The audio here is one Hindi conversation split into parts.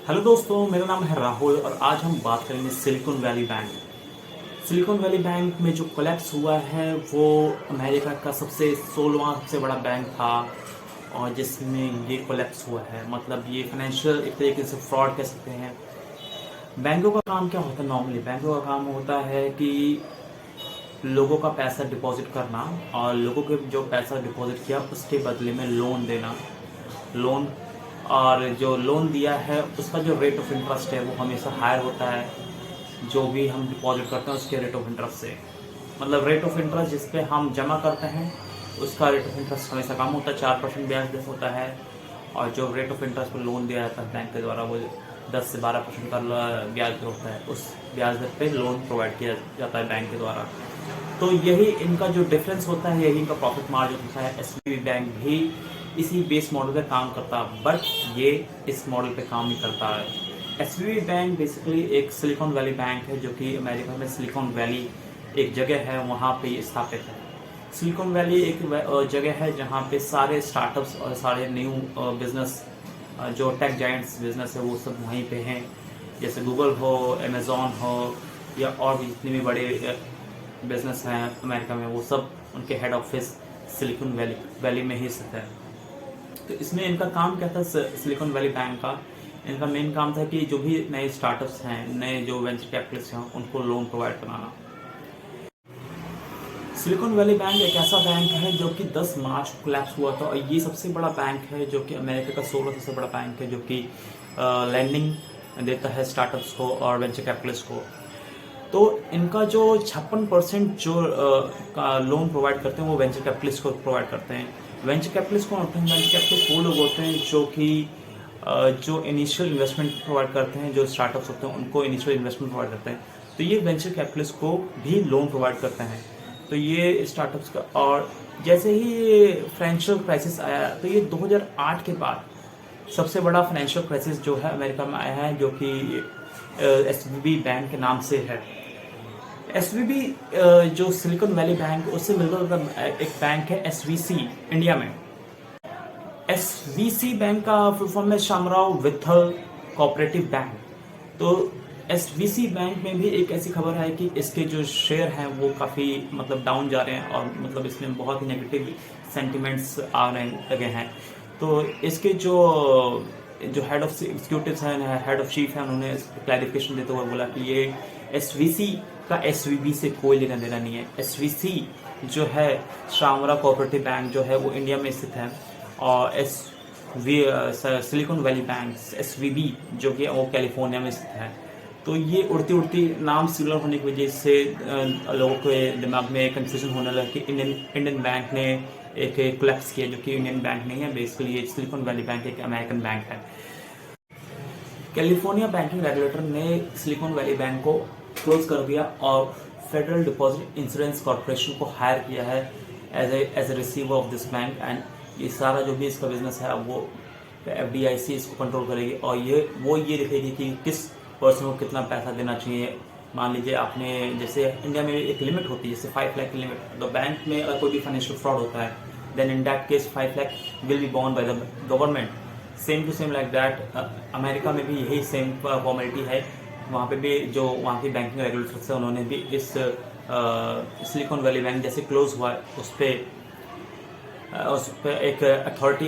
हेलो दोस्तों, मेरा नाम है राहुल और आज हम बात करेंगे silicon Valley bank. Silicon Valley bank में जो कोलैप्स हुआ है वो अमेरिका का सबसे बड़ा बैंक था और जिसमें ये कोलैप्स हुआ है। मतलब ये फाइनेंशियल एक तरीके से फ्रॉड कह सकते हैं। बैंकों का काम क्या होता है? नॉर्मली बैंकों का काम होता है कि लोगों का पैसा डिपॉजिट करना और लोगों के जो पैसा डिपॉजिट किया उसके बदले में लोन देना। लोन और जो लोन दिया है उसका जो रेट ऑफ इंटरेस्ट है वो हमेशा हायर होता है जो भी हम डिपॉजिट करते हैं उसके रेट ऑफ इंटरेस्ट से। मतलब रेट ऑफ इंटरेस्ट जिस पे हम जमा करते हैं उसका रेट ऑफ इंटरेस्ट हमेशा कम होता है, 4% ब्याज दर होता है। और जो रेट ऑफ इंटरेस्ट पर लोन दिया जाता है बैंक के द्वारा वो 10 से 12% का ब्याज दर होता है। उस ब्याज दर पे लोन प्रोवाइड किया जाता है बैंक के द्वारा। तो यही इनका जो डिफरेंस होता है, यही इनका प्रॉफिट मार्जिन होता है। एसवीबी बैंक भी इसी बेस मॉडल पे काम करता है, बट ये इस मॉडल पे काम नहीं करता है। एसवीबी बैंक बेसिकली एक सिलिकॉन वैली बैंक है जो कि अमेरिका में सिलिकॉन वैली एक जगह है, वहाँ पे ये स्थापित है। सिलिकॉन वैली एक जगह है जहाँ पे सारे स्टार्टअप्स और सारे न्यू बिजनेस जो टेक जाइंट्स बिजनेस है वो सब वहीं पे हैं। जैसे गूगल हो, अमेजोन हो या और भी जितने भी बड़े बिजनेस हैं अमेरिका में, वो सब उनके हेड ऑफिस सिलिकॉन वैली में ही स्थित है। तो इसमें इनका काम क्या था? सिलिकॉन वैली बैंक का इनका मेन काम था कि जो भी नए स्टार्टअप्स हैं, नए जो वेंचर कैपिटलिस्ट हैं, उनको लोन प्रोवाइड कराना। सिलिकॉन वैली बैंक एक ऐसा बैंक है जो कि 10 मार्च को कोलैप्स हुआ था और ये सबसे बड़ा बैंक है जो कि अमेरिका का 16 सबसे बड़ा बैंक है जो कि लैंडिंग देता है स्टार्टअप्स को और वेंचर कैपिटलिस्ट को। तो इनका जो 56% जो लोन प्रोवाइड करते हैं वो वेंचर कैपिटलिस्ट को प्रोवाइड करते हैं। वेंचर कैपिटलिस्ट कौन होते हैं? वेंचर कैपिटलिस्ट वो लोग होते हैं जो कि जो इनिशियल इन्वेस्टमेंट प्रोवाइड करते हैं, जो स्टार्टअप्स होते हैं उनको इनिशियल इन्वेस्टमेंट प्रोवाइड करते हैं। तो ये वेंचर कैपिटलिस्ट को भी लोन प्रोवाइड करते हैं। तो ये स्टार्टअप्स का, और जैसे ही ये फाइनेंशियल क्राइसिस आया तो ये 2008 के बाद सबसे बड़ा फाइनेंशियल क्राइसिस जो है अमेरिका में आया है, जो कि एसवीबी बैंक के नाम से है। एसवीबी जो सिलिकॉन वैली बैंक उससे मिलकर एक बैंक है एसवीसी इंडिया में। एसवीसी बैंक का फुल फॉर्म है शामराव वित्थल कोऑपरेटिव बैंक। तो एसवीसी बैंक में भी एक ऐसी खबर है कि इसके जो शेयर हैं वो काफ़ी मतलब डाउन जा रहे हैं और मतलब इसमें बहुत ही नेगेटिव सेंटिमेंट्स आ रहे लगे हैं। तो इसके जो हेड ऑफ एग्जीक्यूटिव्स हैं, हेड ऑफ चीफ हैं, उन्होंने क्लैरिफिकेशन देते हुए बोला कि ये एसवीसी का एसवीबी से कोई लेना देना नहीं है। एसवीसी जो है शामरा कोऑपरेटिव बैंक जो है वो इंडिया में स्थित है और सिलिकॉन वैली बैंक एसवीबी जो कि वो कैलिफोर्निया में स्थित है। तो ये उड़ती उड़ती नाम सिमिलर होने की वजह से लोगों के दिमाग में कंफ्यूजन होने लगा कि इंडियन बैंक ने एक कोलैप्स किया, जो कि इंडियन बैंक नहीं है। बेसिकली ये सिलिकॉन वैली बैंक एक अमेरिकन बैंक है। कैलिफोर्निया बैंकिंग रेगुलेटर ने सिलिकॉन वैली बैंक को क्लोज कर दिया और फेडरल डिपॉजिट इंश्योरेंस कॉर्पोरेशन को हायर किया है as a receiver of this bank. And ये सारा जो भी इसका बिजनेस है वो एफडीआईसी इसको कंट्रोल करेगी और ये देखेगी कि किस पर्सन को कितना पैसा देना चाहिए। मान लीजिए आपने, जैसे इंडिया में एक लिमिट होती है जैसे 5 लाख की लिमिट, तो बैंक में अगर कोई भी फाइनेंशियल फ्रॉड होता है then in that case 5 lakh will be borne by the government. Same to same like that America में भी यही सेम फॉर्मेलिटी है। वहाँ पे भी जो वहाँ की बैंकिंग रेगुलेटर्स है उन्होंने भी इस सिलिकॉन वैली बैंक जैसे क्लोज हुआ उस पर एक अथॉरिटी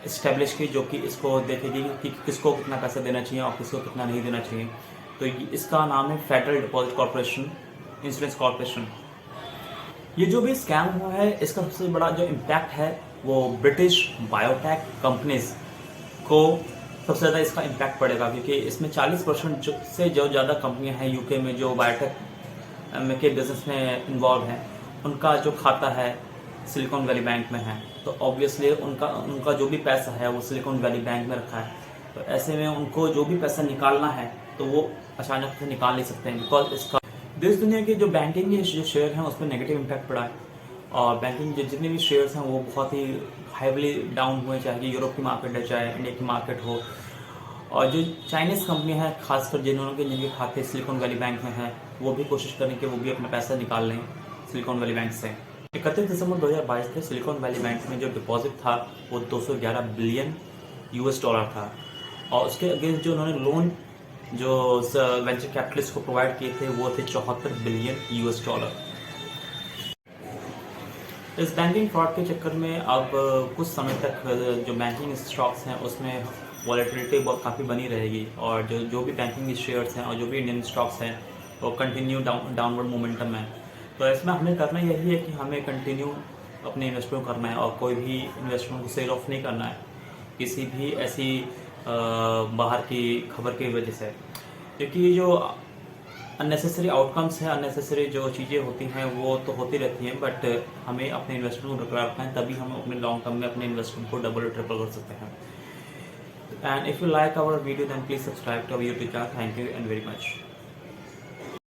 इस्टेब्लिश की जो कि इसको देखेगी कि किसको कितना पैसा देना चाहिए और किसको कितना नहीं देना चाहिए। तो इसका नाम है federal deposit corporation insurance corporation. ये जो भी स्कैम हुआ है इसका सबसे बड़ा जो इम्पैक्ट है वो ब्रिटिश बायोटेक कंपनीज को सबसे ज़्यादा इसका इम्पैक्ट पड़ेगा, क्योंकि इसमें 40% से जो ज़्यादा कंपनियां हैं यूके में जो बायोटेक के बिजनेस में इन्वॉल्व हैं, उनका जो खाता है सिलिकॉन वैली बैंक में है। तो ऑब्वियसली उनका जो भी पैसा है वो सिलिकॉन वैली बैंक में रखा है। तो ऐसे में उनको जो भी पैसा निकालना है तो वो अचानक से निकाल नहीं सकते हैं, बिकॉज इसका देश दुनिया के जो बैंकिंग के जो शेयर हैं उस पर नेगेटिव इम्पैक्ट पड़ा है और बैंकिंग जितने भी शेयर्स हैं वो बहुत ही हाईली डाउन हुए, चाहे यूरोप की मार्केट है चाहे इंडिया की मार्केट हो। और जो चाइनीज़ कंपनी है खासकर जिनके खाते सिलिकॉन वैली बैंक में हैं, वो भी कोशिश करें कि वो भी अपना पैसा निकाल लें सिलिकॉन वैली बैंक से। 31 दिसंबर 2022 से सिलिकॉन वैली बैंक में जो डिपॉजिट था वो 211 बिलियन यूएस डॉलर था और उसके अगेंस्ट जो उन्होंने लोन जो वेंचर कैपिटलिस्ट को प्रोवाइड किए थे वो थे 74 बिलियन यूएस डॉलर। इस बैंकिंग फ्रॉड के चक्कर में अब कुछ समय तक जो बैंकिंग स्टॉक्स हैं उसमें वॉलेटिलिटी बहुत काफ़ी बनी रहेगी, और जो भी बैंकिंग शेयर्स हैं और जो भी इंडियन स्टॉक्स हैं वो कंटिन्यू डाउनवर्ड मोमेंटम है। तो इसमें हमें करना यही है कि हमें कंटिन्यू अपने इन्वेस्टमेंट करना है और कोई भी इन्वेस्टमेंट को सेल ऑफ नहीं करना है किसी भी ऐसी बाहर की खबर की वजह से, क्योंकि ये जो अननेसेसरी आउटकम्स हैं, अननेसेसरी जो चीज़ें होती हैं वो तो होती रहती हैं, बट हमें अपने इन्वेस्टमेंट को बरकरार रखना है, तभी हम अपने लॉन्ग टर्म में अपने इन्वेस्टमेंट को डबल और ट्रिपल कर सकते हैं। And if you like our video then please subscribe to our YouTube channel. Thank you and very much.